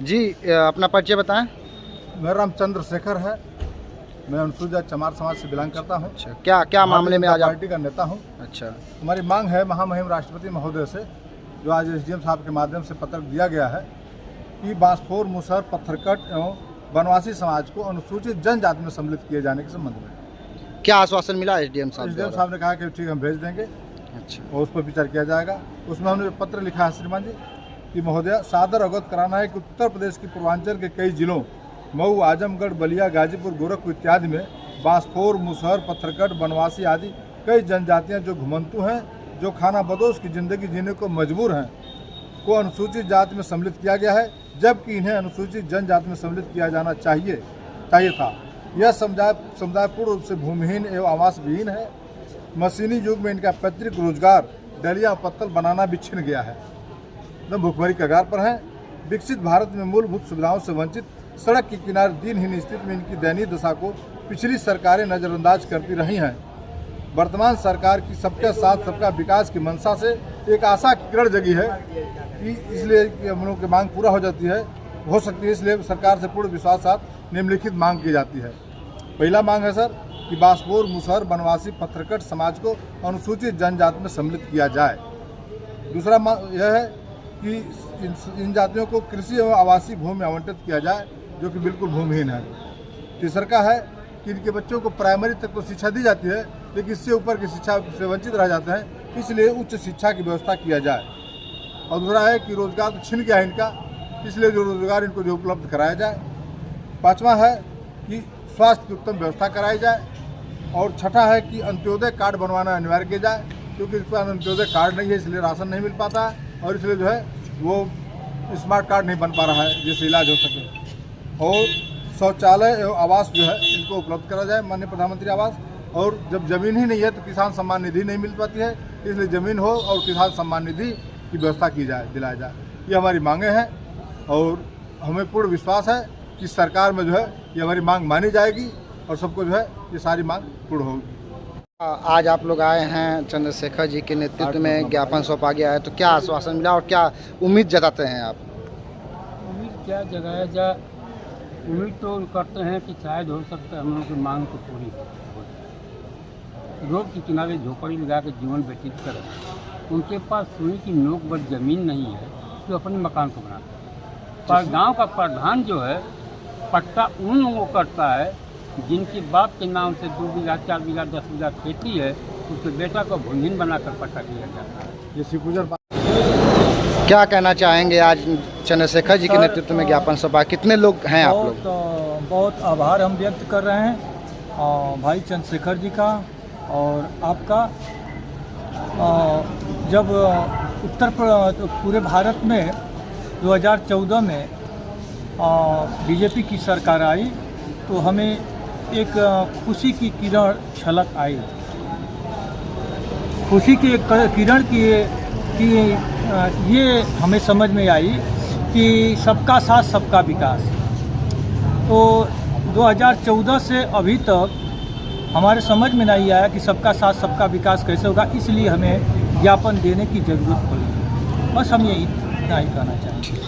जी अपना परिचय बताएं। मेरा नाम चंद्रशेखर है। मैं अनुसूचित चमार समाज से बिलोंग करता हूँ। अच्छा, क्या क्या मामले में आज आप? पार्टी का नेता हूँ। अच्छा, हमारी मांग है महामहिम राष्ट्रपति महोदय से, जो आज एसडीएम साहब के माध्यम से पत्र दिया गया है कि बांसफोर, मुसहर, पत्थरकट एवं बनवासी समाज को अनुसूचित जनजाति में सम्मिलित किए जाने के संबंध में क्या आश्वासन मिला एसडीएम साहब? एसडीएम साहब ने कहा कि ठीक हम भेज देंगे। अच्छा, और उस पर विचार किया जाएगा। उसमें हमने पत्र लिखा है श्रीमान जी कि महोदय, सादर अवगत कराना है कि उत्तर प्रदेश के पूर्वांचल के कई जिलों मऊ, आजमगढ़, बलिया, गाजीपुर, गोरखपुर इत्यादि में बांसफोर, मुसहर, पत्थरकट, बनवासी आदि कई जनजातियां जो घुमंतु हैं, जो खाना बदोश की ज़िंदगी जीने को मजबूर हैं, को अनुसूचित जाति में सम्मिलित किया गया है, जबकि इन्हें अनुसूचित जनजाति में सम्मिलित किया जाना चाहिए था। यह समुदाय पूर्ण रूप से भूमिहीन एवं आवास विहीन है। मशीनी युग में इनका पैतृक रोजगार डलिया पत्तल बनाना भी छिन गया है। न भूखमरी कगार पर हैं। विकसित भारत में मूलभूत सुविधाओं से वंचित, सड़क के किनारे दीनहीन स्थिति में इनकी दयनीय दशा को पिछली सरकारें नज़रअंदाज करती रही हैं। वर्तमान सरकार की सबके साथ सबका विकास की मंशा से एक आशा की किरण जगी है कि इसलिए कि हम लोगों की मांग पूरा हो सकती है। इसलिए सरकार से पूर्ण विश्वास के साथ निम्नलिखित मांग की जाती है। पहला मांग है सर कि बांसफोर, मुसहर, बनवासी, पत्थरकट समाज को अनुसूचित जनजाति में सम्मिलित किया जाए। दूसरा मांग यह है कि इन जातियों को कृषि एवं आवासीय भूमि आवंटित किया जाए, जो कि बिल्कुल भूमिहीन है। तीसरा का है कि इनके बच्चों को प्राइमरी तक तो शिक्षा दी जाती है, लेकिन इससे ऊपर की शिक्षा से वंचित रह जाते हैं, इसलिए उच्च शिक्षा की व्यवस्था किया जाए। और दूसरा है कि रोजगार तो छिन गया है इनका, इसलिए जो रोजगार इनको जो उपलब्ध कराया जाए। पाँचवा है कि स्वास्थ्य की उत्तम व्यवस्था कराई जाए। और छठा है कि अंत्योदय कार्ड बनवाना अनिवार्य किया जाए, क्योंकि इस पर अंत्योदय कार्ड नहीं है, इसलिए राशन नहीं मिल पाता है, और इसलिए जो है वो स्मार्ट कार्ड नहीं बन पा रहा है जिससे इलाज हो सके। और शौचालय एवं आवास जो है इनको उपलब्ध करा जाए, माननीय प्रधानमंत्री आवास। और जब ज़मीन ही नहीं है तो किसान सम्मान निधि नहीं मिल पाती है, इसलिए ज़मीन हो और किसान सम्मान निधि की व्यवस्था की जाए, दिलाया जाए। ये हमारी मांगें हैं और हमें पूर्ण विश्वास है कि सरकार में जो है ये हमारी मांग मानी जाएगी और सबको जो है ये सारी मांग पूर्ण होगी। आज आप लोग आए हैं चंद्रशेखर जी के नेतृत्व में, ज्ञापन सौंपा गया है, तो क्या आश्वासन मिला और क्या उम्मीद जताते हैं आप? उम्मीद क्या जगाया जाए, उम्मीद तो करते हैं कि शायद हो सकता है हम लोगों की मांग तो पूरी हो जाए। रोड के किनारे झोपड़ी लगा के जीवन व्यतीत करें, उनके पास सुई की नोक पर ज़मीन नहीं है जो अपने मकान को बनाते हैं। पर गाँव का प्रधान जो है पट्टा उन लोगों को करता है जिनके बाप के नाम से 2 बीघा, 4 बीघा, 10 बीघा खेती है, उसके बेटा को भूमिहीन बनाकर पट्टा दिया जाता है। ये शिवपूजन क्या कहना चाहेंगे? आज चंद्रशेखर जी के नेतृत्व में ज्ञापन सभा, कितने लोग हैं आप लोग? बहुत आभार हम व्यक्त कर रहे हैं भाई चंद्रशेखर जी का और आपका। जब पूरे भारत में 2014 में बीजेपी की सरकार आई तो हमें एक खुशी की किरण झलक आई। खुशी की एक किरण की ये हमें समझ में आई कि सबका साथ सबका विकास। तो 2014 से अभी तक हमारे समझ में नहीं आया कि सबका साथ सबका विकास कैसे होगा, इसलिए हमें ज्ञापन देने की ज़रूरत पड़ी। बस हम यही इतना ही कहना चाहेंगे।